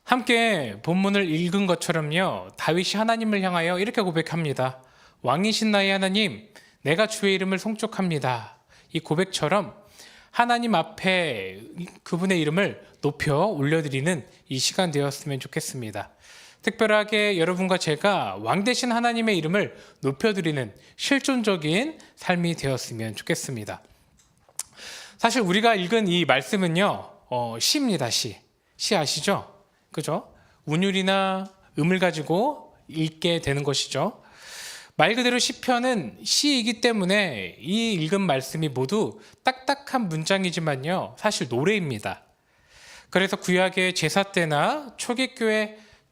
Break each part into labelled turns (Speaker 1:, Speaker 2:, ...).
Speaker 1: 함께 본문을 읽은 것처럼요, 다윗이 하나님을 향하여 이렇게 고백합니다. 왕이신 나의 하나님, 내가 주의 이름을 송축합니다. 이 고백처럼 하나님 앞에 그분의 이름을 높여 올려드리는 이 시간 되었으면 좋겠습니다. 특별하게 여러분과 제가 왕 되신 하나님의 이름을 높여드리는 실존적인 삶이 되었으면 좋겠습니다. 사실 우리가 읽은 이 말씀은요, 시입니다. 시 아시죠? 그죠? 운율이나 음을 가지고 읽게 되는 것이죠. 말 그대로 시편은 시이기 때문에 이 읽은 말씀이 모두 딱딱한 문장이지만요, 사실 노래입니다. 그래서 구약의 제사 때나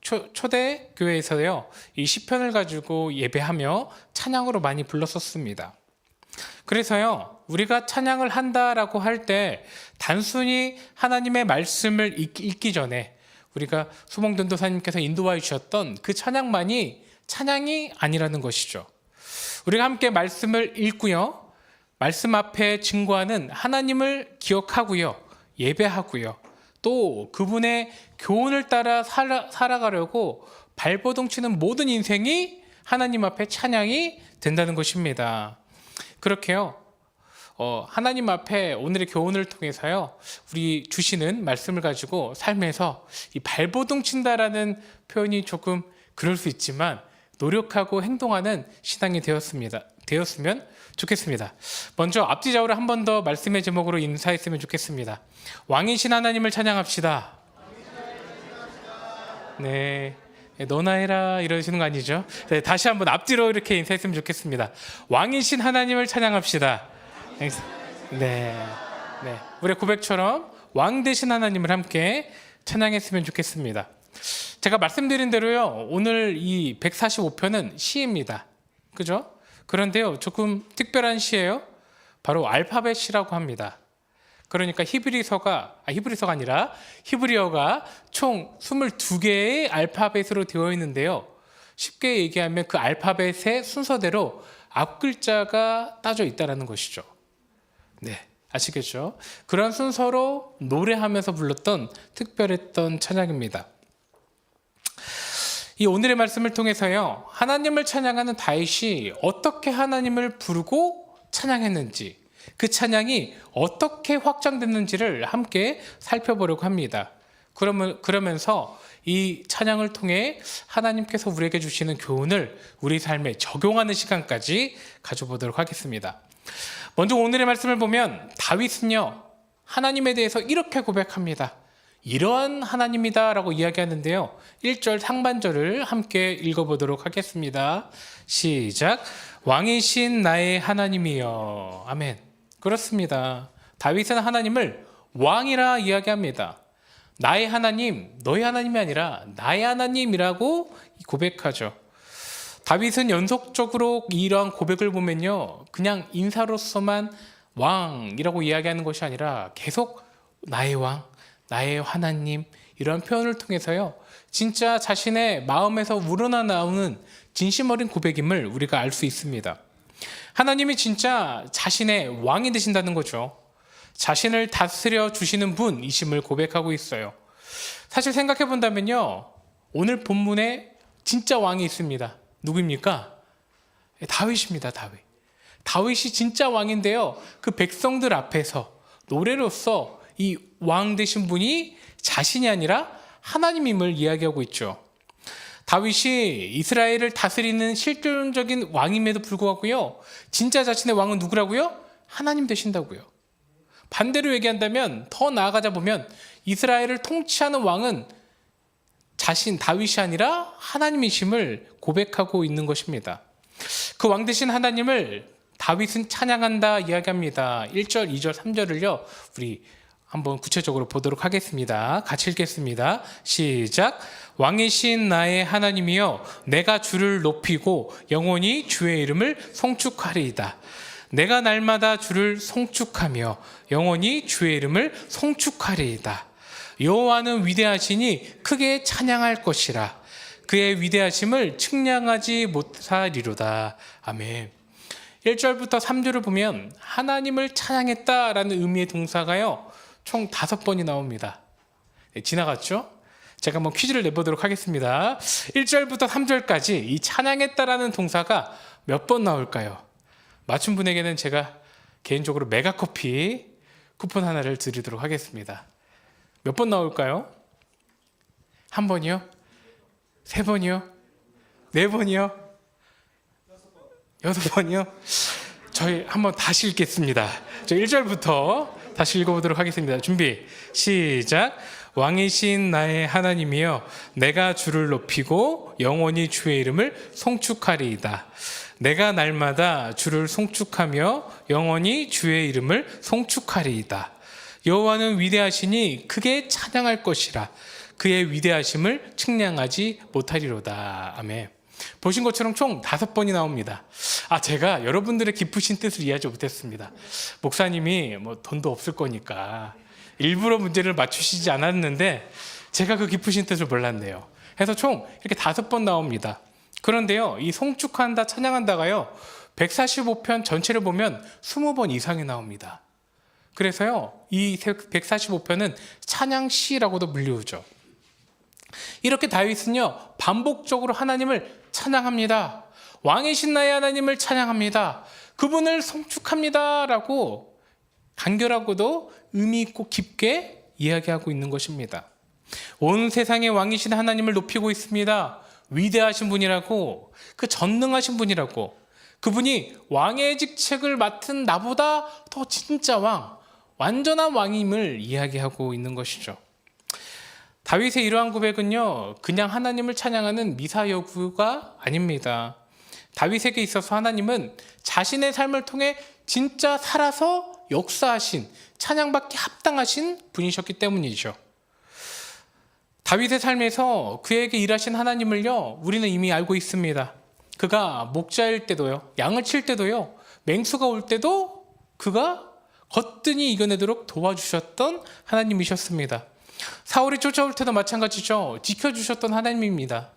Speaker 1: 초대교회에서요, 이 시편을 가지고 예배하며 찬양으로 많이 불렀었습니다. 그래서요, 우리가 찬양을 한다라고 할 때 단순히 하나님의 말씀을 읽기 전에 우리가 수봉전도사님께서 인도하여 주셨던 그 찬양만이 찬양이 아니라는 것이죠. 우리가 함께 말씀을 읽고요, 말씀 앞에 증거하는 하나님을 기억하고요, 예배하고요, 또 그분의 교훈을 따라 살아가려고 발버둥 치는 모든 인생이 하나님 앞에 찬양이 된다는 것입니다. 그렇게요, 하나님 앞에 오늘의 교훈을 통해서요, 우리 주시는 말씀을 가지고 삶에서 이 발버둥 친다라는 표현이 조금 그럴 수 있지만 노력하고 행동하는 신앙이 되었으면 좋겠습니다. 먼저 앞뒤좌우로 한 번 더 말씀의 제목으로 인사했으면 좋겠습니다. 왕이신 하나님을 찬양합시다. 네, 너나 해라 이러시는 거 아니죠? 네, 다시 한번 앞뒤로 이렇게 인사했으면 좋겠습니다. 왕이신 하나님을 찬양합시다. 네, 우리 고백처럼 왕 되신 하나님을 함께 찬양했으면 좋겠습니다. 제가 말씀드린 대로요, 오늘 이 145편은 시입니다. 그죠? 그런데요, 조금 특별한 시예요. 바로 알파벳 시라고 합니다. 그러니까 히브리어가 총 22개의 알파벳으로 되어 있는데요, 쉽게 얘기하면 그 알파벳의 순서대로 앞 글자가 따져 있다는 것이죠. 네, 아시겠죠? 그런 순서로 노래하면서 불렀던 특별했던 찬양입니다. 이 오늘의 말씀을 통해서요, 하나님을 찬양하는 다윗이 어떻게 하나님을 부르고 찬양했는지, 그 찬양이 어떻게 확장됐는지를 함께 살펴보려고 합니다. 그러면서 이 찬양을 통해 하나님께서 우리에게 주시는 교훈을 우리 삶에 적용하는 시간까지 가져보도록 하겠습니다. 먼저 오늘의 말씀을 보면 다윗은요, 하나님에 대해서 이렇게 고백합니다. 이러한 하나님이다 라고 이야기하는데요, 1절 상반절을 함께 읽어보도록 하겠습니다. 시작. 왕이신 나의 하나님이여. 아멘. 그렇습니다. 다윗은 하나님을 왕이라 이야기합니다. 나의 하나님, 너의 하나님이 아니라 나의 하나님이라고 고백하죠. 다윗은 연속적으로 이러한 고백을 보면요, 그냥 인사로서만 왕이라고 이야기하는 것이 아니라 계속 나의 왕, 나의 하나님, 이러한 표현을 통해서요, 진짜 자신의 마음에서 우러나 나오는 진심 어린 고백임을 우리가 알 수 있습니다. 하나님이 진짜 자신의 왕이 되신다는 거죠. 자신을 다스려 주시는 분이심을 고백하고 있어요. 사실 생각해 본다면요, 오늘 본문에 진짜 왕이 있습니다. 누구입니까? 다윗입니다. 다윗이 진짜 왕인데요, 그 백성들 앞에서 노래로서 이 왕 되신 분이 자신이 아니라 하나님임을 이야기하고 있죠. 다윗이 이스라엘을 다스리는 실존적인 왕임에도 불구하고요, 진짜 자신의 왕은 누구라고요? 하나님 되신다고요. 반대로 얘기한다면, 더 나아가자 보면 이스라엘을 통치하는 왕은 자신 다윗이 아니라 하나님이심을 고백하고 있는 것입니다. 그 왕 되신 하나님을 다윗은 찬양한다 이야기합니다. 1절, 2절, 3절을요 우리 한번 구체적으로 보도록 하겠습니다. 같이 읽겠습니다. 시작. 왕이신 나의 하나님이여, 내가 주를 높이고 영원히 주의 이름을 송축하리이다. 내가 날마다 주를 송축하며 영원히 주의 이름을 송축하리이다. 여호와는 위대하시니 크게 찬양할 것이라. 그의 위대하심을 측량하지 못하리로다. 아멘. 1절부터 3절을 보면 하나님을 찬양했다라는 의미의 동사가요, 총 5번이 나옵니다. 지나갔죠? 제가 한번 퀴즈를 내보도록 하겠습니다. 1절부터 3절까지 이 찬양했다라는 동사가 몇 번 나올까요? 맞춘 분에게는 제가 개인적으로 메가커피 쿠폰 하나를 드리도록 하겠습니다. 몇 번 나올까요? 한 번이요? 세 번이요? 네 번이요? 여섯 번이요? 저희 한번 다시 읽겠습니다. 저 1절부터 다시 읽어보도록 하겠습니다. 준비, 시작. 왕이신 나의 하나님이여, 내가 주를 높이고 영원히 주의 이름을 송축하리이다. 내가 날마다 주를 송축하며 영원히 주의 이름을 송축하리이다. 여호와는 위대하시니 크게 찬양할 것이라. 그의 위대하심을 측량하지 못하리로다. 아멘. 보신 것처럼 총 5번이 나옵니다. 제가 여러분들의 깊으신 뜻을 이해하지 못했습니다. 목사님이 돈도 없을 거니까 일부러 문제를 맞추시지 않았는데 제가 그 깊으신 뜻을 몰랐네요. 해서 총 이렇게 5번 나옵니다. 그런데요, 이 송축한다, 찬양한다가요, 145편 전체를 보면 20번 이상이 나옵니다. 그래서요, 이 145편은 찬양시라고도 불리우죠. 이렇게 다윗은요, 반복적으로 하나님을 찬양합니다. 왕이신 나의 하나님을 찬양합니다. 그분을 송축합니다. 라고 간결하고도 의미 있고 깊게 이야기하고 있는 것입니다. 온 세상의 왕이신 하나님을 높이고 있습니다. 위대하신 분이라고, 그 전능하신 분이라고, 그분이 왕의 직책을 맡은 나보다 더 진짜 왕, 완전한 왕임을 이야기하고 있는 것이죠. 다윗의 이러한 고백은요, 그냥 하나님을 찬양하는 미사여구가 아닙니다. 다윗에게 있어서 하나님은 자신의 삶을 통해 진짜 살아서 역사하신, 찬양받기 합당하신 분이셨기 때문이죠. 다윗의 삶에서 그에게 일하신 하나님을요, 우리는 이미 알고 있습니다. 그가 목자일 때도요, 양을 칠 때도요, 맹수가 올 때도 그가 거뜬히 이겨내도록 도와주셨던 하나님이셨습니다. 사울이 쫓아올 때도 마찬가지죠. 지켜주셨던 하나님입니다.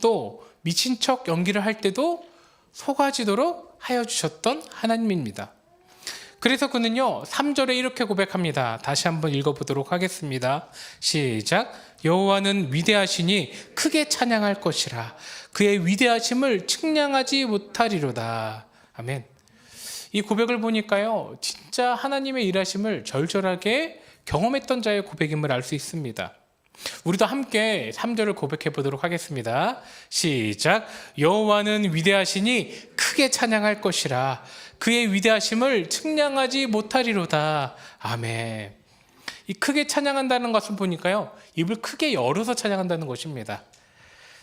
Speaker 1: 또 미친 척 연기를 할 때도 속아지도록 하여 주셨던 하나님입니다. 그래서 그는요, 3절에 이렇게 고백합니다. 다시 한번 읽어보도록 하겠습니다. 시작. 여호와는 위대하시니 크게 찬양할 것이라. 그의 위대하심을 측량하지 못하리로다. 아멘. 이 고백을 보니까요, 진짜 하나님의 일하심을 절절하게 경험했던 자의 고백임을 알 수 있습니다. 우리도 함께 3절을 고백해 보도록 하겠습니다. 시작. 여호와는 위대하시니 크게 찬양할 것이라. 그의 위대하심을 측량하지 못하리로다. 아멘. 이 크게 찬양한다는 것을 보니까요, 입을 크게 열어서 찬양한다는 것입니다.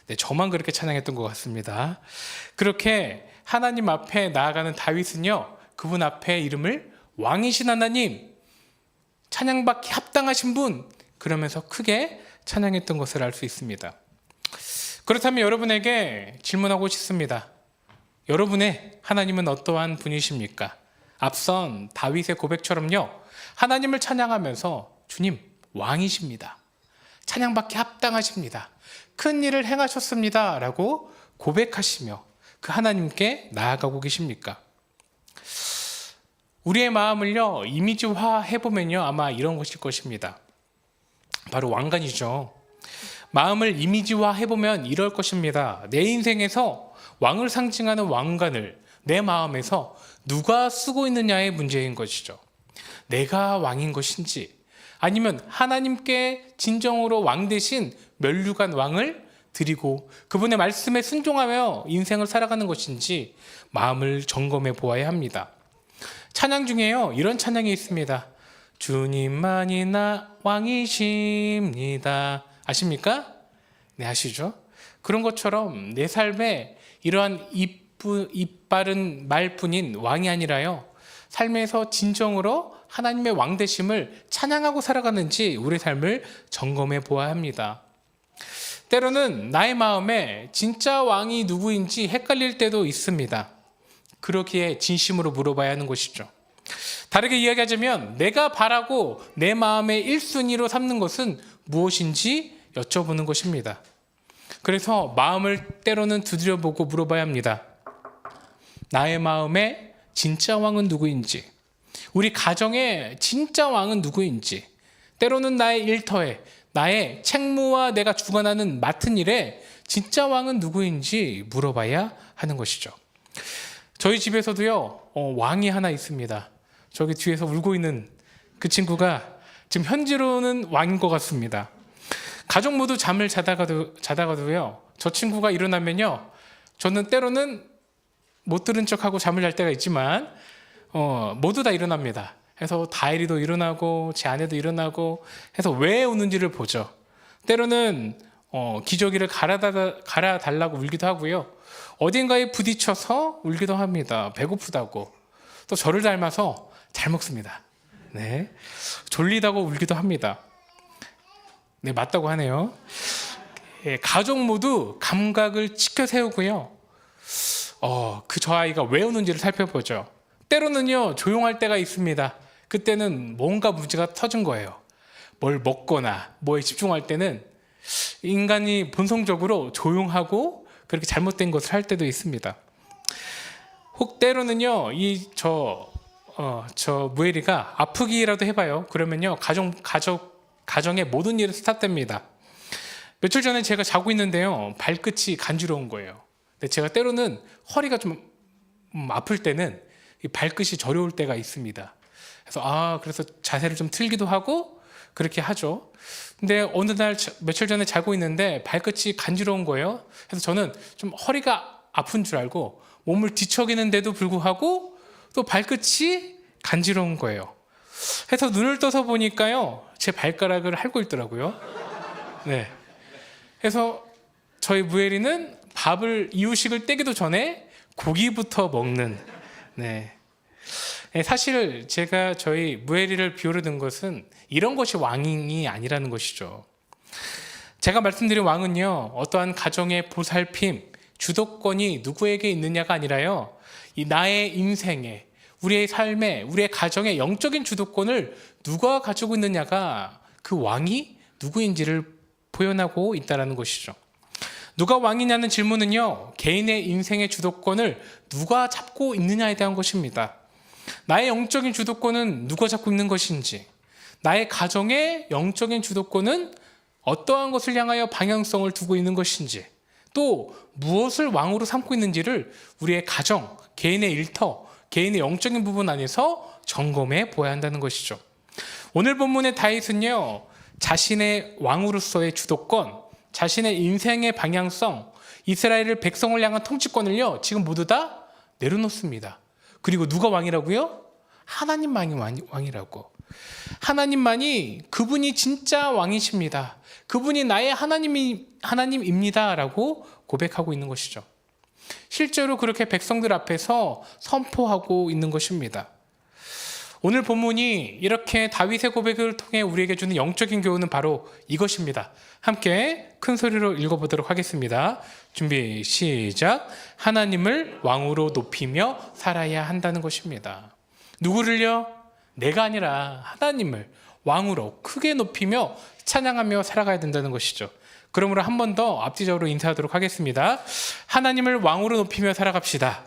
Speaker 1: 네, 저만 그렇게 찬양했던 것 같습니다. 그렇게 하나님 앞에 나아가는 다윗은요, 그분 앞에 이름을 왕이신 하나님, 찬양받기 합당하신 분, 그러면서 크게 찬양했던 것을 알 수 있습니다. 그렇다면 여러분에게 질문하고 싶습니다. 여러분의 하나님은 어떠한 분이십니까? 앞선 다윗의 고백처럼요, 하나님을 찬양하면서 주님 왕이십니다. 찬양받기 합당하십니다. 큰 일을 행하셨습니다. 라고 고백하시며 그 하나님께 나아가고 계십니까? 우리의 마음을요, 이미지화 해보면요, 아마 이런 것일 것입니다. 바로 왕관이죠. 마음을 이미지화 해보면 이럴 것입니다. 내 인생에서 왕을 상징하는 왕관을 내 마음에서 누가 쓰고 있느냐의 문제인 것이죠. 내가 왕인 것인지, 아니면 하나님께 진정으로 왕 대신 면류관 왕을 드리고 그분의 말씀에 순종하며 인생을 살아가는 것인지 마음을 점검해 보아야 합니다. 찬양 중에요, 이런 찬양이 있습니다. 주님만이 나 왕이십니다. 아십니까? 네, 아시죠? 그런 것처럼 내 삶에 이러한 입 바른 말뿐인 왕이 아니라요, 삶에서 진정으로 하나님의 왕 되심을 찬양하고 살아가는지 우리 삶을 점검해 보아야 합니다. 때로는 나의 마음에 진짜 왕이 누구인지 헷갈릴 때도 있습니다. 그러기에 진심으로 물어봐야 하는 것이죠. 다르게 이야기하자면 내가 바라고 내 마음의 1순위로 삼는 것은 무엇인지 여쭤보는 것입니다. 그래서 마음을 때로는 두드려보고 물어봐야 합니다. 나의 마음에 진짜 왕은 누구인지, 우리 가정의 진짜 왕은 누구인지, 때로는 나의 일터에, 나의 책무와 내가 주관하는 맡은 일에 진짜 왕은 누구인지 물어봐야 하는 것이죠. 저희 집에서도요, 왕이 하나 있습니다. 저기 뒤에서 울고 있는 그 친구가 지금 현재로는 왕인 것 같습니다. 가족 모두 잠을 자다가도요, 저 친구가 일어나면요, 저는 때로는 못 들은 척하고 잠을 잘 때가 있지만 모두 다 일어납니다. 해서 다혜리도 일어나고 제 아내도 일어나고 해서 왜 우는지를 보죠. 때로는 기저귀를 갈아달라고 울기도 하고요. 어딘가에 부딪혀서 울기도 합니다. 배고프다고. 또 저를 닮아서 잘 먹습니다. 네, 졸리다고 울기도 합니다. 네, 맞다고 하네요. 가족 모두 감각을 지켜 세우고요. 저 아이가 왜 우는지를 살펴보죠. 때로는요, 조용할 때가 있습니다. 그때는 뭔가 문제가 터진 거예요. 뭘 먹거나 뭐에 집중할 때는 인간이 본성적으로 조용하고 그렇게 잘못된 것을 할 때도 있습니다. 혹 때로는요, 저 무엘이가 아프기라도 해봐요. 그러면요, 가정의 모든 일이 스탑됩니다. 며칠 전에 제가 자고 있는데요, 발끝이 간지러운 거예요. 근데 제가 때로는 허리가 좀 아플 때는 이 발끝이 저려올 때가 있습니다. 그래서 자세를 좀 틀기도 하고 그렇게 하죠. 근데 어느 날 며칠 전에 자고 있는데 발끝이 간지러운 거예요. 그래서 저는 좀 허리가 아픈 줄 알고 몸을 뒤척이는데도 불구하고 또 발끝이 간지러운 거예요. 그래서 눈을 떠서 보니까요, 제 발가락을 핥고 있더라고요. 네. 그래서 저희 무엘이는 이유식을 떼기도 전에 고기부터 먹는. 네. 사실 제가 저희 무엘이를 비유로 든 것은 이런 것이 왕이 아니라는 것이죠. 제가 말씀드린 왕은요, 어떠한 가정의 보살핌, 주도권이 누구에게 있느냐가 아니라요, 이 나의 인생에, 우리의 삶에, 우리의 가정의 영적인 주도권을 누가 가지고 있느냐가 그 왕이 누구인지를 표현하고 있다는 것이죠. 누가 왕이냐는 질문은요, 개인의 인생의 주도권을 누가 잡고 있느냐에 대한 것입니다. 나의 영적인 주도권은 누가 잡고 있는 것인지, 나의 가정의 영적인 주도권은 어떠한 것을 향하여 방향성을 두고 있는 것인지, 또 무엇을 왕으로 삼고 있는지를 우리의 가정, 개인의 일터, 개인의 영적인 부분 안에서 점검해 보아야 한다는 것이죠. 오늘 본문의 다윗은요, 자신의 왕으로서의 주도권, 자신의 인생의 방향성, 이스라엘 백성을 향한 통치권을요, 지금 모두 다 내려놓습니다. 그리고 누가 왕이라고요? 하나님만이 왕이라고. 하나님만이, 그분이 진짜 왕이십니다. 그분이 나의 하나님입니다 라고 고백하고 있는 것이죠. 실제로 그렇게 백성들 앞에서 선포하고 있는 것입니다. 오늘 본문이 이렇게 다윗의 고백을 통해 우리에게 주는 영적인 교훈은 바로 이것입니다. 함께 큰 소리로 읽어보도록 하겠습니다. 준비 시작. 하나님을 왕으로 높이며 살아야 한다는 것입니다. 누구를요? 내가 아니라 하나님을 왕으로 크게 높이며 찬양하며 살아가야 된다는 것이죠. 그러므로 한 번 더 앞뒤적으로 인사하도록 하겠습니다. 하나님을 왕으로 높이며 살아갑시다.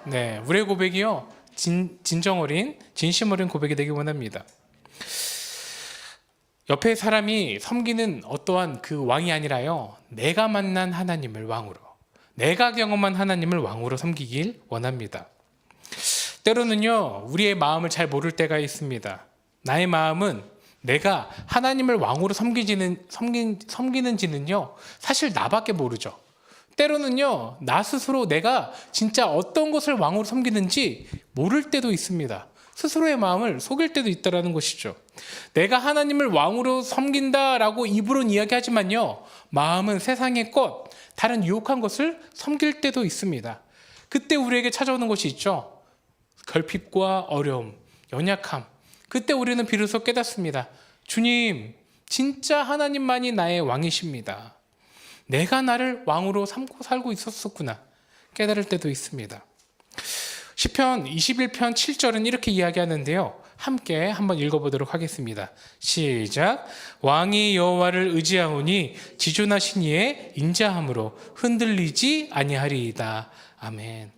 Speaker 1: 네, 우리의 고백이요, 진정 어린, 진심 어린 고백이 되기 원합니다. 옆에 사람이 섬기는 어떠한 그 왕이 아니라요, 내가 만난 하나님을 왕으로, 내가 경험한 하나님을 왕으로 섬기길 원합니다. 때로는요, 우리의 마음을 잘 모를 때가 있습니다. 나의 마음은 내가 하나님을 왕으로 섬기는지는요, 사실 나밖에 모르죠. 때로는요, 나 스스로 내가 진짜 어떤 것을 왕으로 섬기는지 모를 때도 있습니다. 스스로의 마음을 속일 때도 있다는 것이죠. 내가 하나님을 왕으로 섬긴다라고 입으로는 이야기하지만요, 마음은 세상의 것, 다른 유혹한 것을 섬길 때도 있습니다. 그때 우리에게 찾아오는 것이 있죠. 결핍과 어려움, 연약함. 그때 우리는 비로소 깨닫습니다. 주님, 진짜 하나님만이 나의 왕이십니다. 내가 나를 왕으로 삼고 살고 있었구나 깨달을 때도 있습니다. 시편 21편 7절은 이렇게 이야기하는데요, 함께 한번 읽어보도록 하겠습니다. 시작. 왕이 여호와를 의지하오니 지존하신 이의 인자함으로 흔들리지 아니하리이다. 아멘.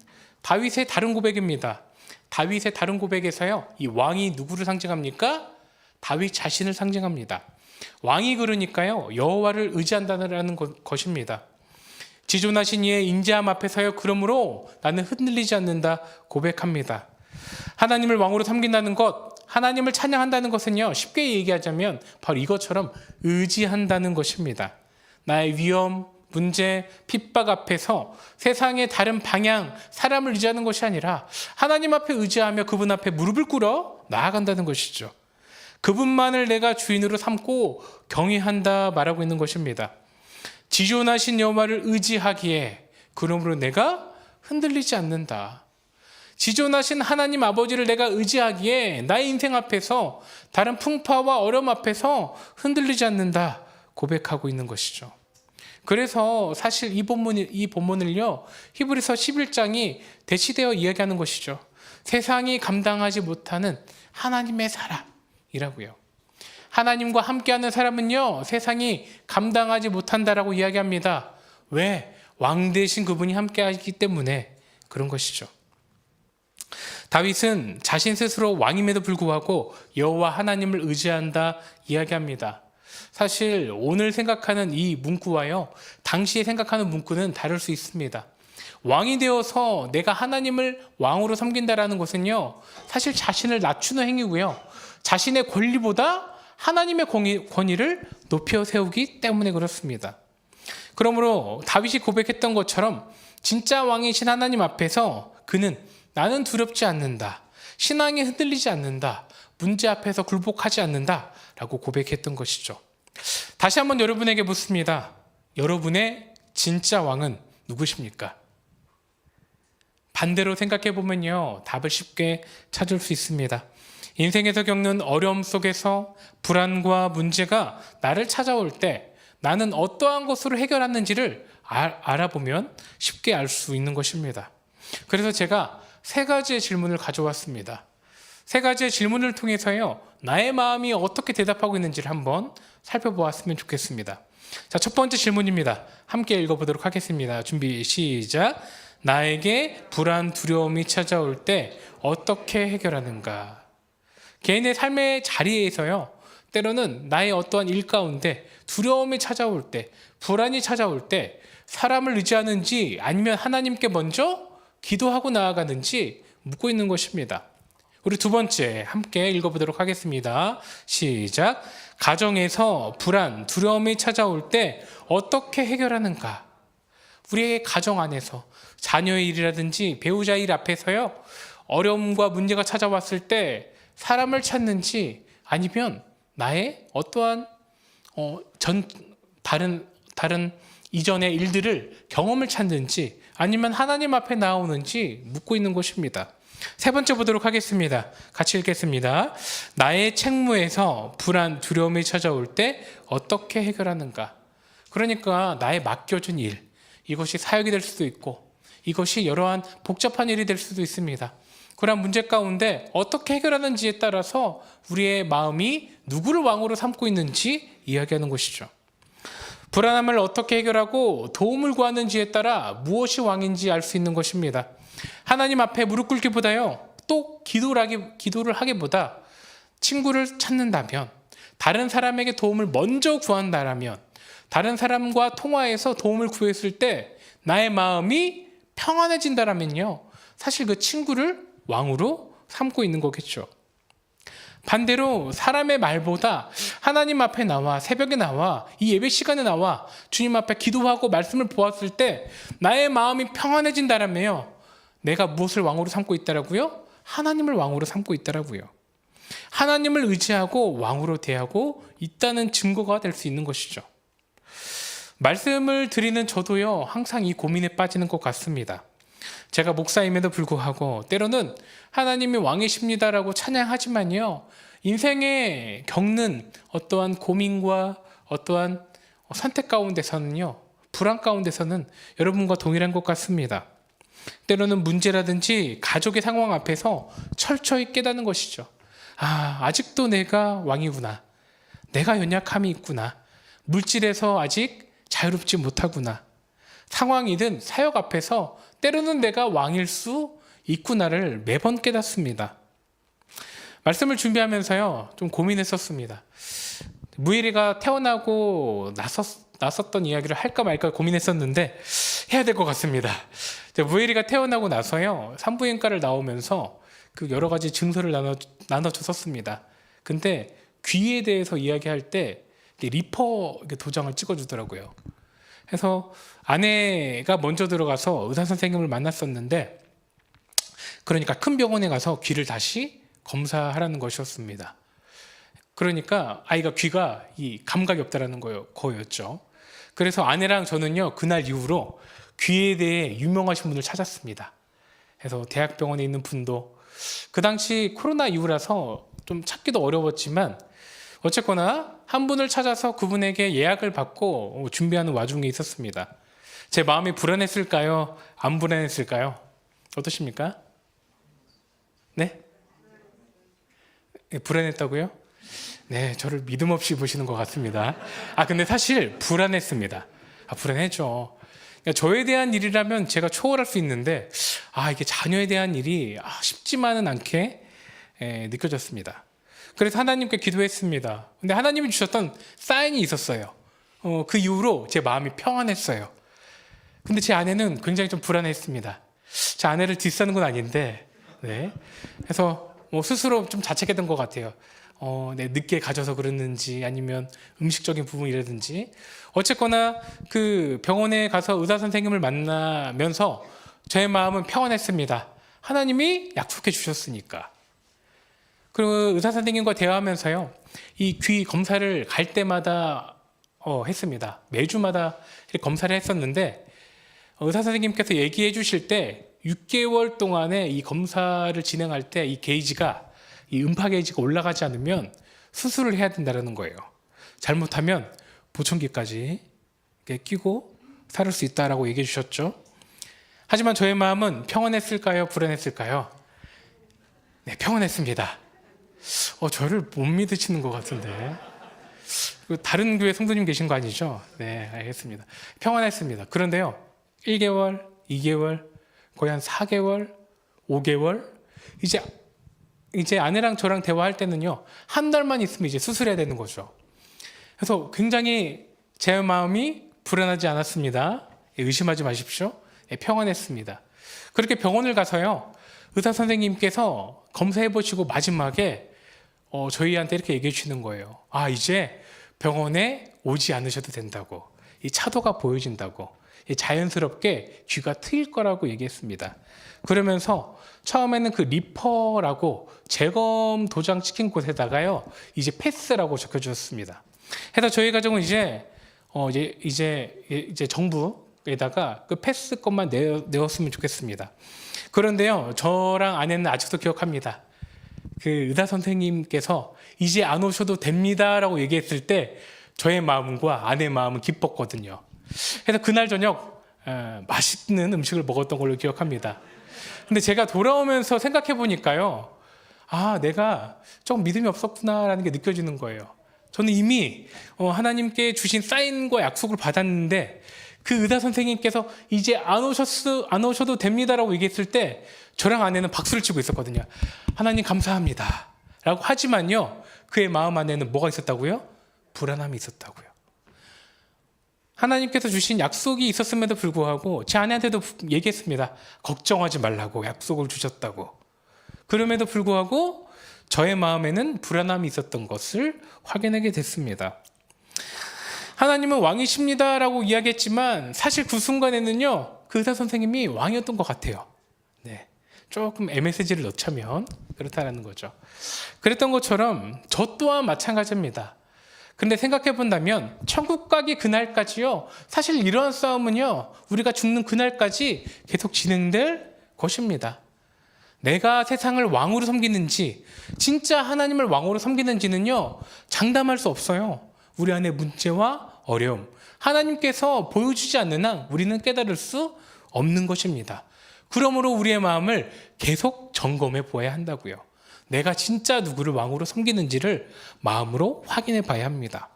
Speaker 1: 다윗의 다른 고백입니다. 다윗의 다른 고백에서요, 이 왕이 누구를 상징합니까? 다윗 자신을 상징합니다. 왕이 그러니까요, 여호와를 의지한다는 것입니다. 지존하신 이의 인자함 앞에서요, 그러므로 나는 흔들리지 않는다 고백합니다. 하나님을 왕으로 섬긴다는 것, 하나님을 찬양한다는 것은요, 쉽게 얘기하자면 바로 이것처럼 의지한다는 것입니다. 나의 위험, 문제, 핍박 앞에서 세상의 다른 방향, 사람을 의지하는 것이 아니라 하나님 앞에 의지하며 그분 앞에 무릎을 꿇어 나아간다는 것이죠. 그분만을 내가 주인으로 삼고 경외한다 말하고 있는 것입니다. 지존하신 여호와를 의지하기에 그러므로 내가 흔들리지 않는다. 지존하신 하나님 아버지를 내가 의지하기에 나의 인생 앞에서 다른 풍파와 어려움 앞에서 흔들리지 않는다 고백하고 있는 것이죠. 그래서 사실 이 본문을요, 히브리서 11장이 대치되어 이야기하는 것이죠. 세상이 감당하지 못하는 하나님의 사람이라고요. 하나님과 함께하는 사람은요, 세상이 감당하지 못한다라고 이야기합니다. 왜? 왕 대신 그분이 함께하기 때문에 그런 것이죠. 다윗은 자신 스스로 왕임에도 불구하고 여호와 하나님을 의지한다 이야기합니다. 사실 오늘 생각하는 이 문구와요, 당시에 생각하는 문구는 다를 수 있습니다. 왕이 되어서 내가 하나님을 왕으로 섬긴다라는 것은요, 사실 자신을 낮추는 행위고요, 자신의 권리보다 하나님의 권위를 높여 세우기 때문에 그렇습니다. 그러므로 다윗이 고백했던 것처럼 진짜 왕이신 하나님 앞에서 그는 나는 두렵지 않는다, 신앙이 흔들리지 않는다, 문제 앞에서 굴복하지 않는다 라고 고백했던 것이죠. 다시 한번 여러분에게 묻습니다. 여러분의 진짜 왕은 누구십니까? 반대로 생각해 보면요, 답을 쉽게 찾을 수 있습니다. 인생에서 겪는 어려움 속에서 불안과 문제가 나를 찾아올 때 나는 어떠한 것으로 해결하는지를 알아보면 쉽게 알 수 있는 것입니다. 그래서 제가 3가지의 질문을 가져왔습니다. 3가지의 질문을 통해서요, 나의 마음이 어떻게 대답하고 있는지를 한번 살펴보았으면 좋겠습니다. 자, 첫 번째 질문입니다. 함께 읽어보도록 하겠습니다. 준비 시작. 나에게 불안, 두려움이 찾아올 때 어떻게 해결하는가? 개인의 삶의 자리에서요, 때로는 나의 어떠한 일 가운데 두려움이 찾아올 때, 불안이 찾아올 때 사람을 의지하는지 아니면 하나님께 먼저 기도하고 나아가는지 묻고 있는 것입니다. 우리 두 번째 함께 읽어보도록 하겠습니다. 시작. 가정에서 불안, 두려움이 찾아올 때 어떻게 해결하는가? 우리의 가정 안에서 자녀의 일이라든지 배우자 일 앞에서요, 어려움과 문제가 찾아왔을 때 사람을 찾는지 아니면 나의 어떠한 다른 이전의 일들을 경험을 찾는지 아니면 하나님 앞에 나오는지 묻고 있는 것입니다. 3번째 보도록 하겠습니다. 같이 읽겠습니다. 나의 책무에서 불안, 두려움이 찾아올 때 어떻게 해결하는가? 그러니까 나의 맡겨준 일, 이것이 사역이 될 수도 있고 이것이 여러한 복잡한 일이 될 수도 있습니다. 그러한 문제 가운데 어떻게 해결하는지에 따라서 우리의 마음이 누구를 왕으로 삼고 있는지 이야기하는 것이죠. 불안함을 어떻게 해결하고 도움을 구하는지에 따라 무엇이 왕인지 알 수 있는 것입니다. 하나님 앞에 무릎 꿇기보다요, 또 기도를 하기보다 친구를 찾는다면, 다른 사람에게 도움을 먼저 구한다면, 다른 사람과 통화해서 도움을 구했을 때 나의 마음이 평안해진다면요, 사실 그 친구를 왕으로 삼고 있는 거겠죠. 반대로 사람의 말보다 하나님 앞에 나와, 새벽에 나와, 이 예배 시간에 나와 주님 앞에 기도하고 말씀을 보았을 때 나의 마음이 평안해진다라며요, 내가 무엇을 왕으로 삼고 있다라고요? 하나님을 왕으로 삼고 있다라고요. 하나님을 의지하고 왕으로 대하고 있다는 증거가 될 수 있는 것이죠. 말씀을 드리는 저도요, 항상 이 고민에 빠지는 것 같습니다. 제가 목사임에도 불구하고 때로는 하나님이 왕이십니다라고 찬양하지만요, 인생에 겪는 어떠한 고민과 어떠한 선택 가운데서는요, 불안 가운데서는 여러분과 동일한 것 같습니다. 때로는 문제라든지 가족의 상황 앞에서 철저히 깨닫는 것이죠. 아직도 내가 왕이구나. 내가 연약함이 있구나. 물질에서 아직 자유롭지 못하구나. 상황이든 사역 앞에서 때로는 내가 왕일 수 있구나를 매번 깨닫습니다. 말씀을 준비하면서요, 좀 고민했었습니다. 무예리가 태어나고 났었던 이야기를 할까 말까 고민했었는데 해야 될 것 같습니다. 무예리가 태어나고 나서요, 산부인과를 나오면서 그 여러 가지 증서를 나눠줬었습니다. 근데 귀에 대해서 이야기할 때 리퍼 도장을 찍어주더라고요. 그래서 아내가 먼저 들어가서 의사 선생님을 만났었는데, 그러니까 큰 병원에 가서 귀를 다시 검사하라는 것이었습니다. 그러니까 아이가 귀가 이 감각이 없다라는 거였죠. 그래서 아내랑 저는요, 그날 이후로 귀에 대해 유명하신 분을 찾았습니다. 그래서 대학병원에 있는 분도, 그 당시 코로나 이후라서 좀 찾기도 어려웠지만 어쨌거나 한 분을 찾아서 그분에게 예약을 받고 준비하는 와중에 있었습니다. 제 마음이 불안했을까요? 안 불안했을까요? 어떠십니까? 네? 불안했다고요? 네, 저를 믿음 없이 보시는 것 같습니다. 근데 사실 불안했습니다. 불안했죠. 그러니까 저에 대한 일이라면 제가 초월할 수 있는데, 이게 자녀에 대한 일이 쉽지만은 않게 느껴졌습니다. 그래서 하나님께 기도했습니다. 근데 하나님이 주셨던 사인이 있었어요. 그 이후로 제 마음이 평안했어요. 근데 제 아내는 굉장히 좀 불안했습니다. 제 아내를 디스하는 건 아닌데, 네. 그래서 스스로 좀 자책했던 것 같아요. 늦게 가져서 그랬는지, 아니면 음식적인 부분이라든지. 어쨌거나 그 병원에 가서 의사 선생님을 만나면서 제 마음은 평안했습니다. 하나님이 약속해 주셨으니까. 그리고 의사 선생님과 대화하면서요, 이 귀 검사를 갈 때마다 했습니다. 매주마다 검사를 했었는데, 의사 선생님께서 얘기해 주실 때 6개월 동안에 이 검사를 진행할 때 이 게이지가, 이 음파 게이지가 올라가지 않으면 수술을 해야 된다는 거예요. 잘못하면 보청기까지 끼고 살을 수 있다라고 얘기해 주셨죠. 하지만 저의 마음은 평안했을까요? 불안했을까요? 네, 평안했습니다. 저를 못 믿으시는 것 같은데. 다른 교회 성도님 계신 거 아니죠? 네, 알겠습니다. 평안했습니다. 그런데요, 1개월, 2개월, 거의 한 4개월, 5개월, 이제 아내랑 저랑 대화할 때는요, 한 달만 있으면 이제 수술해야 되는 거죠. 그래서 굉장히 제 마음이 불안하지 않았습니다. 의심하지 마십시오. 평안했습니다. 그렇게 병원을 가서요, 의사 선생님께서 검사해 보시고 마지막에 저희한테 이렇게 얘기해 주시는 거예요. 이제 병원에 오지 않으셔도 된다고. 이 차도가 보여진다고. 자연스럽게 귀가 트일 거라고 얘기했습니다. 그러면서 처음에는 그 리퍼라고 재검 도장 찍힌 곳에다가요, 이제 패스라고 적혀주셨습니다. 그래서 저희 가정은 이제 정부에다가 그 패스 것만 내었으면 좋겠습니다. 그런데요, 저랑 아내는 아직도 기억합니다. 그 의사 선생님께서 이제 안 오셔도 됩니다라고 얘기했을 때 저의 마음과 아내의 마음은 기뻤거든요. 그래서 그날 저녁 맛있는 음식을 먹었던 걸로 기억합니다. 근데 제가 돌아오면서 생각해 보니까요, 내가 조금 믿음이 없었구나라는 게 느껴지는 거예요. 저는 이미 하나님께 주신 사인과 약속을 받았는데, 그 의사 선생님께서 이제 안 오셔도 됩니다라고 얘기했을 때 저랑 아내는 박수를 치고 있었거든요. 하나님 감사합니다 라고. 하지만요, 그의 마음 안에는 뭐가 있었다고요? 불안함이 있었다고요. 하나님께서 주신 약속이 있었음에도 불구하고 제 아내한테도 얘기했습니다. 걱정하지 말라고, 약속을 주셨다고. 그럼에도 불구하고 저의 마음에는 불안함이 있었던 것을 확인하게 됐습니다. 하나님은 왕이십니다라고 이야기했지만 사실 그 순간에는요, 그 의사 선생님이 왕이었던 것 같아요. 네, 조금 MSG를 넣자면 그렇다는 거죠. 그랬던 것처럼 저 또한 마찬가지입니다. 근데 생각해 본다면 천국 가기 그날까지요, 사실 이러한 싸움은요, 우리가 죽는 그날까지 계속 진행될 것입니다. 내가 세상을 왕으로 섬기는지, 진짜 하나님을 왕으로 섬기는지는요, 장담할 수 없어요. 우리 안에 문제와 어려움, 하나님께서 보여주지 않는 한 우리는 깨달을 수 없는 것입니다. 그러므로 우리의 마음을 계속 점검해 보아야 한다고요. 내가 진짜 누구를 왕으로 섬기는지를 마음으로 확인해 봐야 합니다.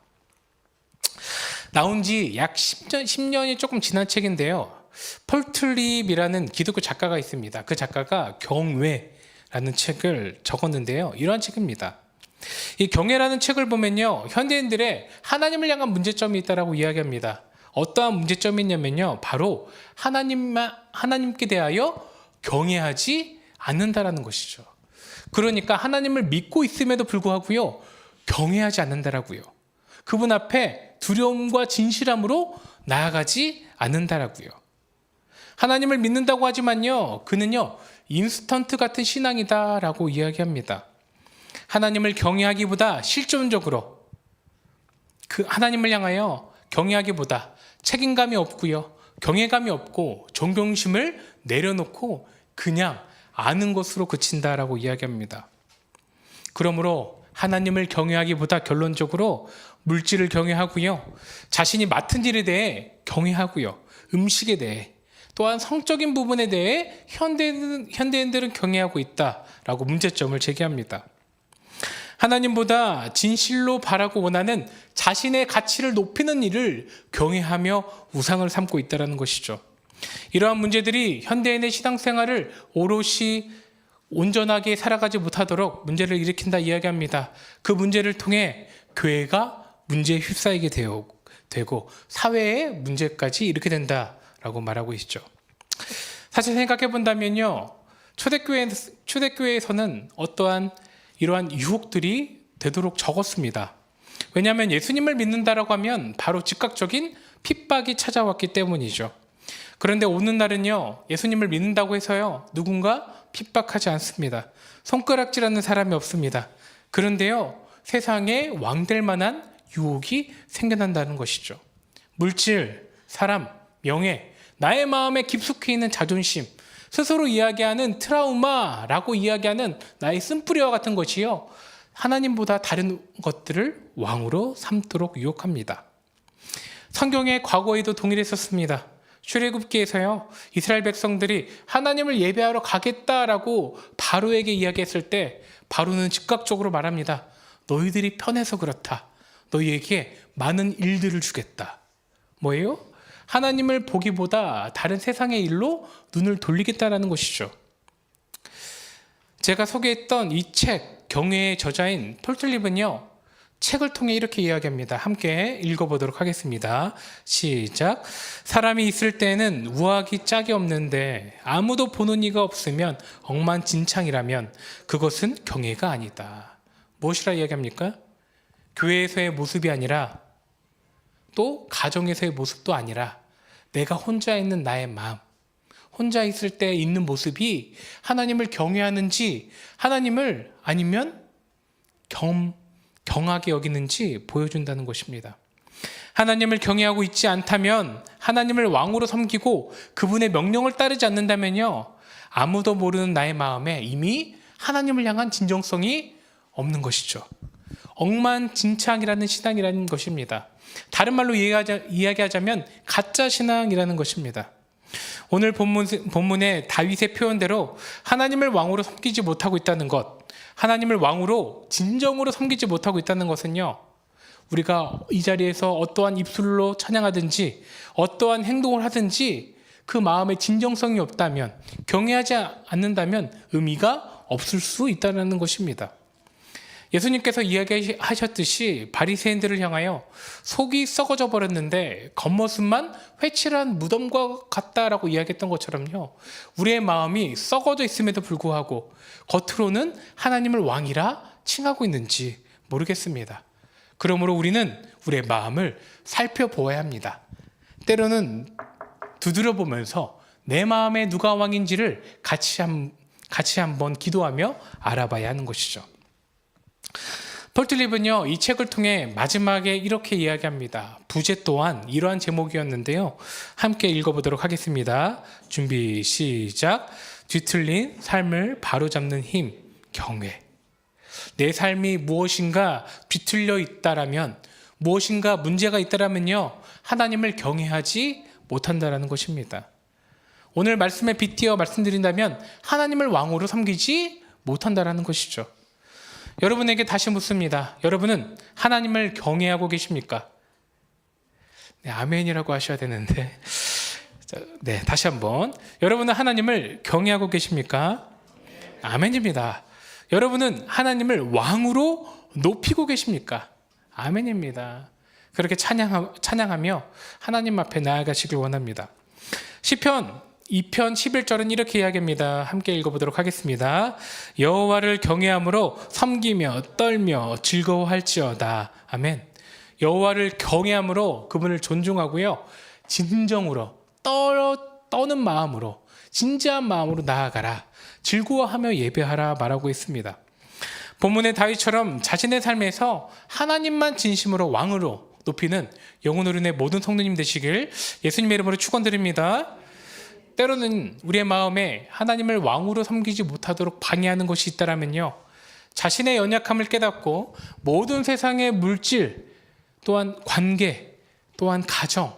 Speaker 1: 나온 지 약 10년이 조금 지난 책인데요, 폴 트립이라는 기독교 작가가 있습니다. 그 작가가 경외, 라는 책을 적었는데요. 이러한 책입니다. 이 경외라는 책을 보면요, 현대인들의 하나님을 향한 문제점이 있다라고 이야기합니다. 어떠한 문제점이 있냐면요, 바로 하나님께 대하여 경외하지 않는다라는 것이죠. 그러니까 하나님을 믿고 있음에도 불구하고요, 경외하지 않는다라고요. 그분 앞에 두려움과 진실함으로 나아가지 않는다라고요. 하나님을 믿는다고 하지만요, 그는요, 인스턴트 같은 신앙이다라고 이야기합니다. 하나님을 경외하기보다 실존적으로 그 하나님을 향하여 경외하기보다 책임감이 없고요, 경외감이 없고 존경심을 내려놓고 그냥 아는 것으로 그친다라고 이야기합니다. 그러므로 하나님을 경외하기보다 결론적으로 물질을 경외하고요, 자신이 맡은 일에 대해 경외하고요, 음식에 대해 또한 성적인 부분에 대해 현대인들은 경외하고 있다라고 문제점을 제기합니다. 하나님보다 진실로 바라고 원하는 자신의 가치를 높이는 일을 경외하며 우상을 삼고 있다는 것이죠. 이러한 문제들이 현대인의 신앙생활을 오롯이 온전하게 살아가지 못하도록 문제를 일으킨다 이야기합니다. 그 문제를 통해 교회가 문제에 휩싸이게 되고 사회의 문제까지 이렇게 된다라고 말하고 있죠. 사실 생각해 본다면요, 초대교회에서는 어떠한 이러한 유혹들이 되도록 적었습니다. 왜냐하면 예수님을 믿는다라고 하면 바로 즉각적인 핍박이 찾아왔기 때문이죠. 그런데 오늘날은요, 예수님을 믿는다고 해서요, 누군가 핍박하지 않습니다. 손가락질하는 사람이 없습니다. 그런데요, 세상에 왕될 만한 유혹이 생겨난다는 것이죠. 물질, 사람, 명예, 나의 마음에 깊숙이 있는 자존심, 스스로 이야기하는 트라우마라고 이야기하는 나의 쓴뿌리와 같은 것이요, 하나님보다 다른 것들을 왕으로 삼도록 유혹합니다. 성경의 과거에도 동일했었습니다. 출애굽기에서요, 이스라엘 백성들이 하나님을 예배하러 가겠다라고 바로에게 이야기했을 때 바로는 즉각적으로 말합니다. 너희들이 편해서 그렇다. 너희에게 많은 일들을 주겠다. 뭐예요? 하나님을 보기보다 다른 세상의 일로 눈을 돌리겠다라는 것이죠. 제가 소개했던 이 책, 경외의 저자인 폴틀립은요, 책을 통해 이렇게 이야기합니다. 함께 읽어보도록 하겠습니다. 시작. 사람이 있을 때는 우악이 짝이 없는데 아무도 보는 이가 없으면 억만진창이라면 그것은 경외가 아니다. 무엇이라 이야기합니까? 교회에서의 모습이 아니라 또 가정에서의 모습도 아니라 내가 혼자 있는 나의 마음, 혼자 있을 때 있는 모습이 하나님을 경외하는지 하나님을 아니면 경하게 여기는지 보여준다는 것입니다. 하나님을 경외하고 있지 않다면, 하나님을 왕으로 섬기고 그분의 명령을 따르지 않는다면요, 아무도 모르는 나의 마음에 이미 하나님을 향한 진정성이 없는 것이죠. 억만진창이라는 신앙이라는 것입니다. 다른 말로 이야기하자면 가짜 신앙이라는 것입니다. 오늘 본문의 다윗의 표현대로 하나님을 왕으로 섬기지 못하고 있다는 것, 하나님을 왕으로 진정으로 섬기지 못하고 있다는 것은요, 우리가 이 자리에서 어떠한 입술로 찬양하든지 어떠한 행동을 하든지 그 마음에 진정성이 없다면, 경외하지 않는다면 의미가 없을 수 있다는 것입니다. 예수님께서 이야기하셨듯이 바리새인들을 향하여 속이 썩어져 버렸는데 겉모습만 회칠한 무덤과 같다라고 이야기했던 것처럼요, 우리의 마음이 썩어져 있음에도 불구하고 겉으로는 하나님을 왕이라 칭하고 있는지 모르겠습니다. 그러므로 우리는 우리의 마음을 살펴보아야 합니다. 때로는 두드려 보면서 내 마음에 누가 왕인지를 같이 한번 기도하며 알아봐야 하는 것이죠. 폴틀립은요, 이 책을 통해 마지막에 이렇게 이야기합니다. 부제 또한 이러한 제목이었는데요, 함께 읽어보도록 하겠습니다. 준비 시작. 뒤틀린 삶을 바로잡는 힘, 경외. 내 삶이 무엇인가 뒤틀려 있다라면, 무엇인가 문제가 있다라면요, 하나님을 경외하지 못한다라는 것입니다. 오늘 말씀에 빗대어 말씀드린다면 하나님을 왕으로 섬기지 못한다라는 것이죠. 여러분에게 다시 묻습니다. 여러분은 하나님을 경외하고 계십니까? 네, 아멘이라고 하셔야 되는데. 네, 다시 한번. 여러분은 하나님을 경외하고 계십니까? 아멘입니다. 여러분은 하나님을 왕으로 높이고 계십니까? 아멘입니다. 그렇게 찬양하며 하나님 앞에 나아가시길 원합니다. 시편 2편 11절은 이렇게 이야기합니다. 함께 읽어보도록 하겠습니다. 여호와를 경외함으로 섬기며 떨며 즐거워할지어다. 아멘. 여호와를 경외함으로 그분을 존중하고요, 진정으로 떠는 마음으로, 진지한 마음으로 나아가라, 즐거워하며 예배하라 말하고 있습니다. 본문의 다윗처럼 자신의 삶에서 하나님만 진심으로 왕으로 높이는 영혼어른의 모든 성도님 되시길 예수님의 이름으로 축원드립니다. 때로는 우리의 마음에 하나님을 왕으로 섬기지 못하도록 방해하는 것이 있다면요, 자신의 연약함을 깨닫고 모든 세상의 물질, 또한 관계, 또한 가정,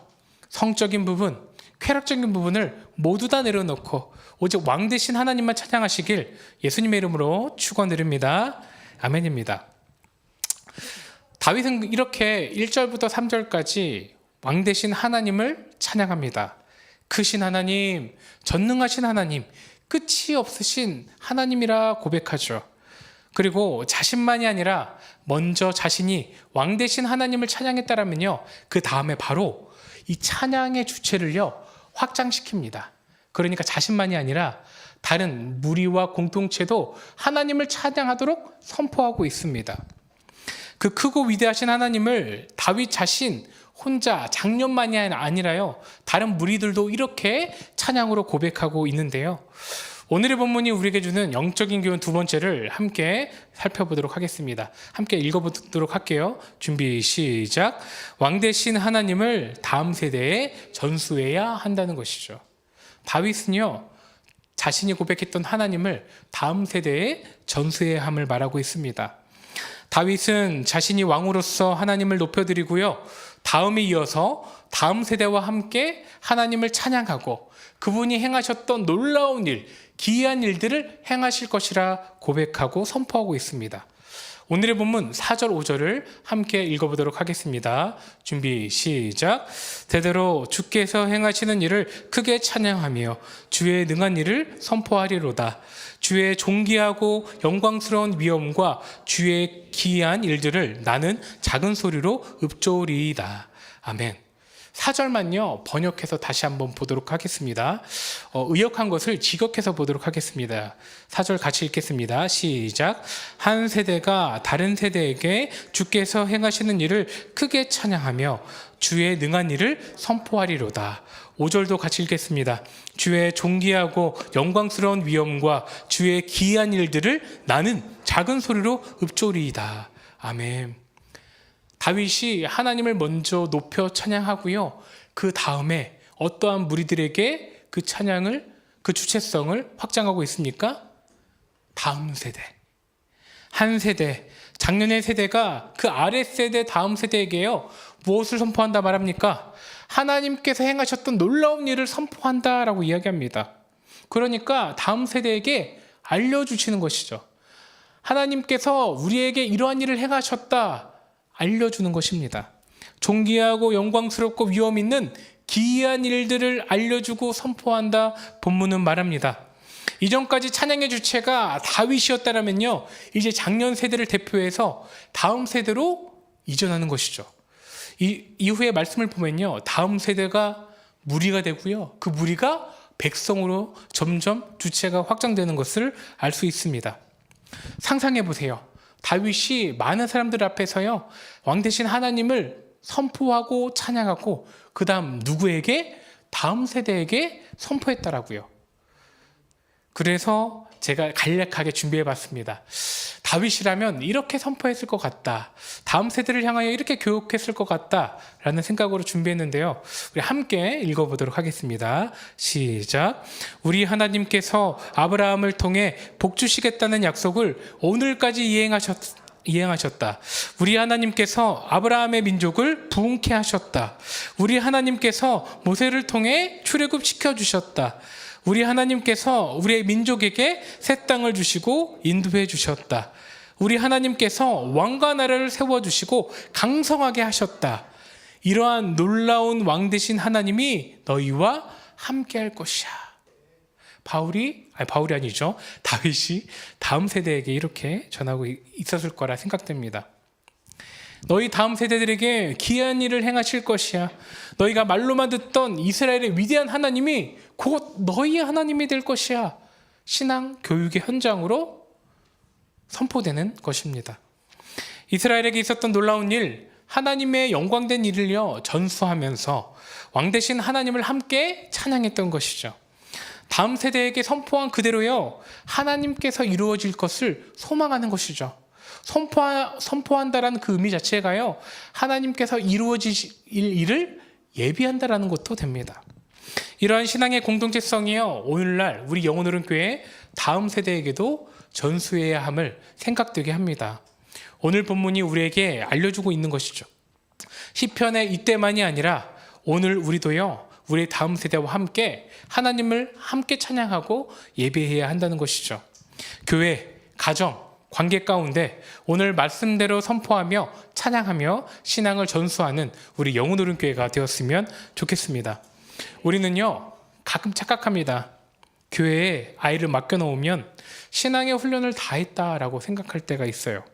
Speaker 1: 성적인 부분, 쾌락적인 부분을 모두 다 내려놓고 오직 왕 되신 하나님만 찬양하시길 예수님의 이름으로 축원드립니다. 아멘입니다. 다윗은 이렇게 1절부터 3절까지 왕 되신 하나님을 찬양합니다. 크신 하나님, 전능하신 하나님, 끝이 없으신 하나님이라 고백하죠. 그리고 자신만이 아니라 먼저 자신이 왕 되신 하나님을 찬양했다라면요, 그 다음에 바로 이 찬양의 주체를요 확장시킵니다. 그러니까 자신만이 아니라 다른 무리와 공동체도 하나님을 찬양하도록 선포하고 있습니다. 그 크고 위대하신 하나님을 다윗 자신 혼자 장년만이 아니라요, 다른 무리들도 이렇게 찬양으로 고백하고 있는데요. 오늘의 본문이 우리에게 주는 영적인 교훈 두 번째를 함께 살펴보도록 하겠습니다. 함께 읽어보도록 할게요. 준비 시작. 왕 되신 하나님을 다음 세대에 전수해야 한다는 것이죠. 다윗은요, 자신이 고백했던 하나님을 다음 세대에 전수해야 함을 말하고 있습니다. 다윗은 자신이 왕으로서 하나님을 높여드리고요, 다음에 이어서 다음 세대와 함께 하나님을 찬양하고 그분이 행하셨던 놀라운 일, 기이한 일들을 행하실 것이라 고백하고 선포하고 있습니다. 오늘의 본문 4절 5절을 함께 읽어보도록 하겠습니다. 준비 시작. 대대로 주께서 행하시는 일을 크게 찬양하며 주의 능한 일을 선포하리로다. 주의 존귀하고 영광스러운 위엄과 주의 기이한 일들을 나는 작은 소리로 읊조리이다. 아멘. 4절만요 번역해서 다시 한번 보도록 하겠습니다. 의역한 것을 직역해서 보도록 하겠습니다. 4절 같이 읽겠습니다. 시작. 한 세대가 다른 세대에게 주께서 행하시는 일을 크게 찬양하며 주의 능한 일을 선포하리로다. 5절도 같이 읽겠습니다. 주의 존귀하고 영광스러운 위엄과 주의 기이한 일들을 나는 작은 소리로 읊조리이다. 아멘. 다윗이 하나님을 먼저 높여 찬양하고요, 그 다음에 어떠한 무리들에게 그 찬양을, 그 주체성을 확장하고 있습니까? 다음 세대, 한 세대, 작년의 세대가 그 아래 세대, 다음 세대에게요 무엇을 선포한다 말합니까? 하나님께서 행하셨던 놀라운 일을 선포한다라고 이야기합니다. 그러니까 다음 세대에게 알려주시는 것이죠. 하나님께서 우리에게 이러한 일을 행하셨다 알려주는 것입니다. 존귀하고 영광스럽고 위엄 있는 기이한 일들을 알려주고 선포한다 본문은 말합니다. 이전까지 찬양의 주체가 다윗이었다면요, 이제 작년 세대를 대표해서 다음 세대로 이전하는 것이죠. 이후의 말씀을 보면요, 다음 세대가 무리가 되고요, 그 무리가 백성으로 점점 주체가 확장되는 것을 알 수 있습니다. 상상해 보세요. 다윗이 많은 사람들 앞에서요 왕 되신 하나님을 선포하고 찬양하고 그 다음 누구에게? 다음 세대에게 선포했다라고요. 그래서 제가 간략하게 준비해봤습니다. 다윗이라면 이렇게 선포했을 것 같다, 다음 세대를 향하여 이렇게 교육했을 것 같다라는 생각으로 준비했는데요, 우리 함께 읽어보도록 하겠습니다. 시작. 우리 하나님께서 아브라함을 통해 복 주시겠다는 약속을 오늘까지 이행하셨다. 우리 하나님께서 아브라함의 민족을 부흥케 하셨다. 우리 하나님께서 모세를 통해 출애굽시켜 주셨다. 우리 하나님께서 우리의 민족에게 새 땅을 주시고 인도해 주셨다. 우리 하나님께서 왕과 나라를 세워주시고 강성하게 하셨다. 이러한 놀라운 왕 되신 하나님이 너희와 함께 할 것이야. 바울이 아니죠. 다윗이 다음 세대에게 이렇게 전하고 있었을 거라 생각됩니다. 너희 다음 세대들에게 기이한 일을 행하실 것이야. 너희가 말로만 듣던 이스라엘의 위대한 하나님이 곧 너희의 하나님이 될 것이야. 신앙 교육의 현장으로 선포되는 것입니다. 이스라엘에게 있었던 놀라운 일, 하나님의 영광된 일을요 전수하면서 왕 대신 하나님을 함께 찬양했던 것이죠. 다음 세대에게 선포한 그대로요 하나님께서 이루어질 것을 소망하는 것이죠. 선포한다라는 그 의미 자체가요 하나님께서 이루어질 일을 예비한다라는 것도 됩니다. 이러한 신앙의 공동체성이요 오늘날 우리 영혼오른 교회 다음 세대에게도 전수해야 함을 생각되게 합니다. 오늘 본문이 우리에게 알려주고 있는 것이죠. 시편의 이때만이 아니라 오늘 우리도요 우리 다음 세대와 함께 하나님을 함께 찬양하고 예배해야 한다는 것이죠. 교회, 가정, 관계 가운데 오늘 말씀대로 선포하며 찬양하며 신앙을 전수하는 우리 영혼오른 교회가 되었으면 좋겠습니다. 우리는요 가끔 착각합니다. 교회에 아이를 맡겨놓으면 신앙의 훈련을 다 했다라고 생각할 때가 있어요.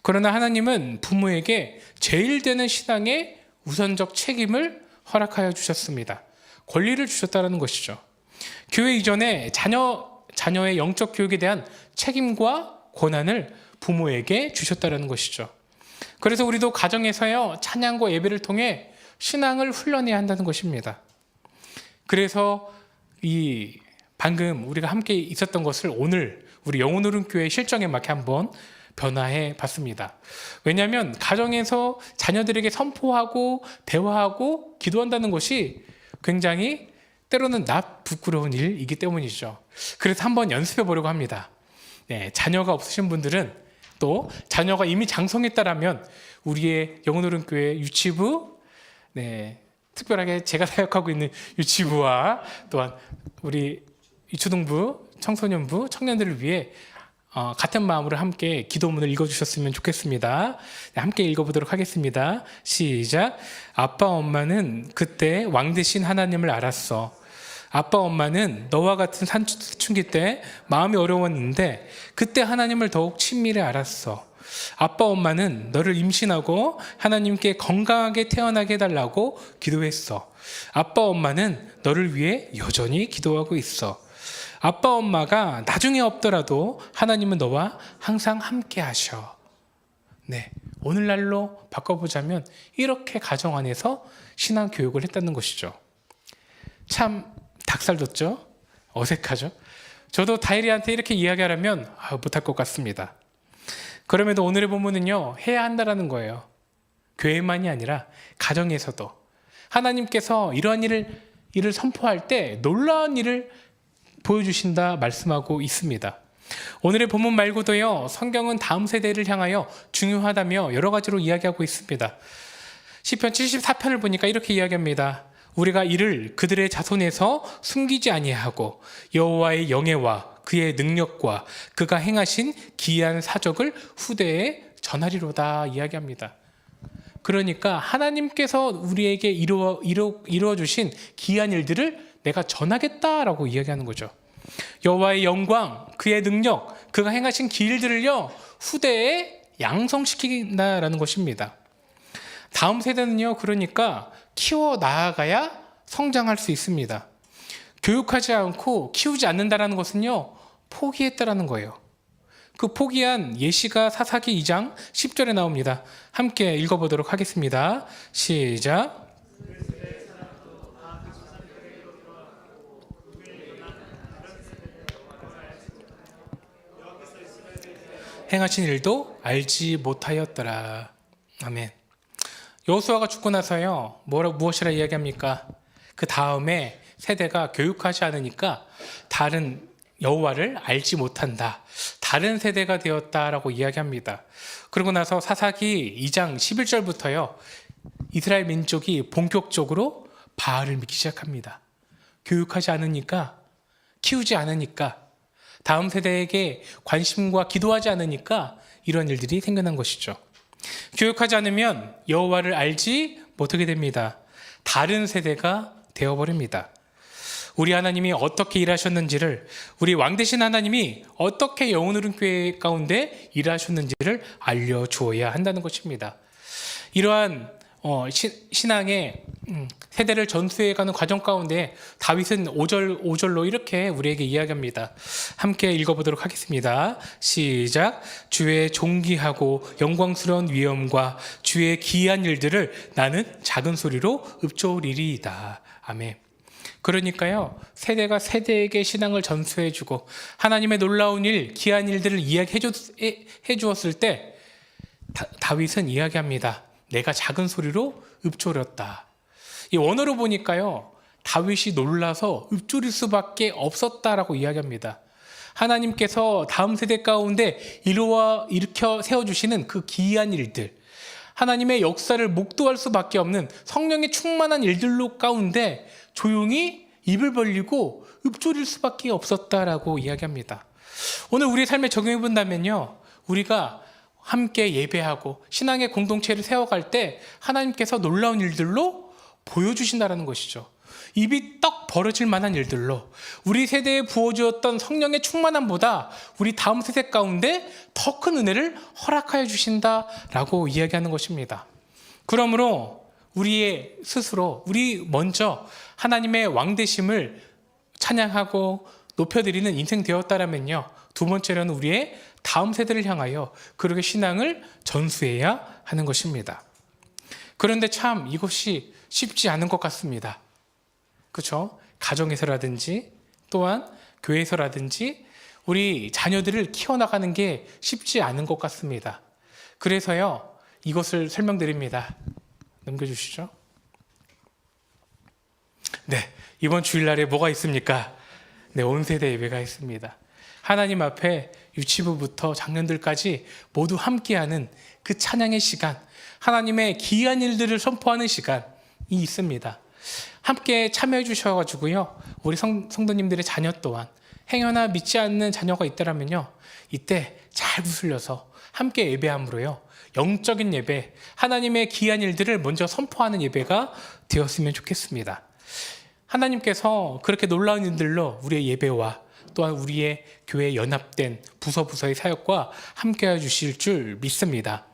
Speaker 1: 그러나 하나님은 부모에게 제일 되는 신앙의 우선적 책임을 허락하여 주셨습니다. 권리를 주셨다는 것이죠. 교회 이전에 자녀의 영적 교육에 대한 책임과 권한을 부모에게 주셨다는 것이죠. 그래서 우리도 가정에서요 찬양과 예배를 통해 신앙을 훈련해야 한다는 것입니다. 그래서 방금 우리가 함께 있었던 것을 오늘 우리 영혼오른 교회 실정에 맞게 한번 변화해 봤습니다. 왜냐하면 가정에서 자녀들에게 선포하고 대화하고 기도한다는 것이 굉장히 때로는 부끄러운 일이기 때문이죠. 그래서 한번 연습해 보려고 합니다. 네, 자녀가 없으신 분들은 또 자녀가 이미 장성했다라면 우리의 영혼오른 교회 유치부, 특별하게 제가 사역하고 있는 유치부와 또한 우리 유초등부, 청소년부, 청년들을 위해 같은 마음으로 함께 기도문을 읽어주셨으면 좋겠습니다. 함께 읽어보도록 하겠습니다. 시작. 아빠 엄마는 그때 왕 대신 하나님을 알았어. 아빠 엄마는 너와 같은 사춘기 때 마음이 어려웠는데 그때 하나님을 더욱 친밀히 알았어. 아빠 엄마는 너를 임신하고 하나님께 건강하게 태어나게 해달라고 기도했어. 아빠 엄마는 너를 위해 여전히 기도하고 있어. 아빠 엄마가 나중에 없더라도 하나님은 너와 항상 함께 하셔. 네, 오늘날로 바꿔보자면 이렇게 가정 안에서 신앙 교육을 했다는 것이죠. 참 닭살 돋죠? 어색하죠? 저도 다일이한테 이렇게 이야기하려면 못할 것 같습니다. 그럼에도 오늘의 본문은요 해야 한다라는 거예요. 교회만이 아니라 가정에서도 하나님께서 이러한 일을 선포할 때 놀라운 일을 보여주신다 말씀하고 있습니다. 오늘의 본문 말고도요 성경은 다음 세대를 향하여 중요하다며 여러 가지로 이야기하고 있습니다. 시편 74편을 보니까 이렇게 이야기합니다. 우리가 이를 그들의 자손에서 숨기지 아니하고 여호와의 영예와 그의 능력과 그가 행하신 기이한 사적을 후대에 전하리로다 이야기합니다. 그러니까 하나님께서 우리에게 이루어 주신 기이한 일들을 내가 전하겠다라고 이야기하는 거죠. 여호와의 영광, 그의 능력, 그가 행하신 기일들을요 후대에 양성시킨다라는 것입니다. 다음 세대는요 그러니까 키워 나아가야 성장할 수 있습니다. 교육하지 않고 키우지 않는다라는 것은요 포기했다라는 거예요. 그 포기한 예시가 사사기 2장 10절에 나옵니다. 함께 읽어보도록 하겠습니다. 시작. 행하신 일도 알지 못하였더라. 아멘. 여호수아가 죽고 나서요 무엇이라 이야기합니까? 그 다음에 세대가 교육하지 않으니까 다른 여호와를 알지 못한다. 다른 세대가 되었다라고 이야기합니다. 그러고 나서 사사기 2장 11절부터요 이스라엘 민족이 본격적으로 바알을 믿기 시작합니다. 교육하지 않으니까, 키우지 않으니까, 다음 세대에게 관심과 기도하지 않으니까 이런 일들이 생겨난 것이죠. 교육하지 않으면 여호와를 알지 못하게 됩니다. 다른 세대가 되어버립니다. 우리 하나님이 어떻게 일하셨는지를, 우리 왕 되신 하나님이 어떻게 영혼으로 교회 가운데 일하셨는지를 알려주어야 한다는 것입니다. 이러한 신앙의 세대를 전수해가는 과정 가운데 다윗은 5절로 이렇게 우리에게 이야기합니다. 함께 읽어보도록 하겠습니다. 시작. 주의 존귀하고 영광스러운 위엄과 주의 기이한 일들을 나는 작은 소리로 읊조리리이다. 아멘. 그러니까요, 세대가 세대에게 신앙을 전수해주고 하나님의 놀라운 일, 기이한 일들을 이야기해 주었을 때 다윗은 이야기합니다. 내가 작은 소리로 읊조렸다. 이 원어로 보니까요, 다윗이 놀라서 읊조릴 수밖에 없었다라고 이야기합니다. 하나님께서 다음 세대 가운데 일으켜 세워주시는 그 기이한 일들, 하나님의 역사를 목도할 수밖에 없는 성령의 충만한 일들로 가운데 조용히 입을 벌리고 읊조릴 수밖에 없었다라고 이야기합니다. 오늘 우리의 삶에 적용해 본다면요, 우리가 함께 예배하고 신앙의 공동체를 세워갈 때 하나님께서 놀라운 일들로 보여주신다라는 것이죠. 입이 떡 벌어질 만한 일들로 우리 세대에 부어주었던 성령의 충만함보다 우리 다음 세대 가운데 더 큰 은혜를 허락하여 주신다라고 이야기하는 것입니다. 그러므로 우리 먼저 하나님의 왕되심을 찬양하고 높여드리는 인생 되었다라면요, 두 번째로는 우리의 다음 세대를 향하여 그렇게 신앙을 전수해야 하는 것입니다. 그런데 참 이것이 쉽지 않은 것 같습니다. 그렇죠? 가정에서라든지 또한 교회에서라든지 우리 자녀들을 키워나가는 게 쉽지 않은 것 같습니다. 그래서요, 이것을 설명드립니다. 넘겨주시죠. 네, 이번 주일날에 뭐가 있습니까? 네, 온세대 예배가 있습니다. 하나님 앞에 유치부부터 장년들까지 모두 함께하는 그 찬양의 시간, 하나님의 기이한 일들을 선포하는 시간이 있습니다. 함께 참여해 주셔가지고요, 우리 성도님들의 자녀 또한 행여나 믿지 않는 자녀가 있다면요, 이때 잘 구슬려서 함께 예배함으로요, 영적인 예배, 하나님의 기이한 일들을 먼저 선포하는 예배가 되었으면 좋겠습니다. 하나님께서 그렇게 놀라운 일들로 우리의 예배와 또한 우리의 교회에 연합된 부서의 사역과 함께해 주실 줄 믿습니다.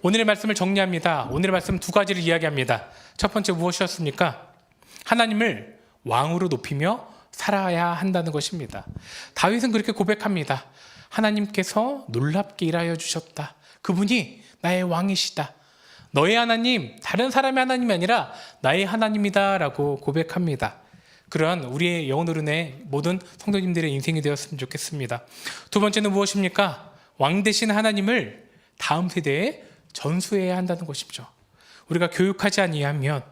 Speaker 1: 오늘의 말씀을 정리합니다. 오늘의 말씀 두 가지를 이야기합니다. 첫 번째 무엇이었습니까? 하나님을 왕으로 높이며 살아야 한다는 것입니다. 다윗은 그렇게 고백합니다. 하나님께서 놀랍게 일하여 주셨다. 그분이 나의 왕이시다. 너의 하나님, 다른 사람의 하나님이 아니라 나의 하나님이다 라고 고백합니다. 그러한 우리의 영혼 어른의 모든 성도님들의 인생이 되었으면 좋겠습니다. 두 번째는 무엇입니까? 왕 되신 하나님을 다음 세대에 전수해야 한다는 것이죠. 우리가 교육하지 아니하면,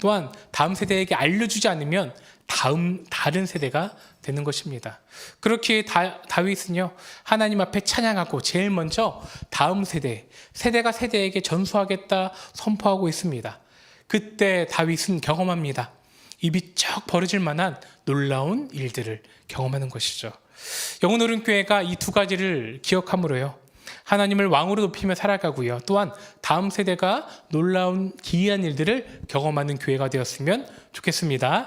Speaker 1: 또한 다음 세대에게 알려주지 않으면 다른 세대가 되는 것입니다. 그렇게 다윗은요, 하나님 앞에 찬양하고 제일 먼저 다음 세대가 세대에게 전수하겠다 선포하고 있습니다. 그때 다윗은 경험합니다. 입이 쩍 벌어질 만한 놀라운 일들을 경험하는 것이죠. 영혼 어른 교회가 이 두 가지를 기억함으로요, 하나님을 왕으로 높이며 살아가고요, 또한 다음 세대가 놀라운 기이한 일들을 경험하는 교회가 되었으면 좋겠습니다.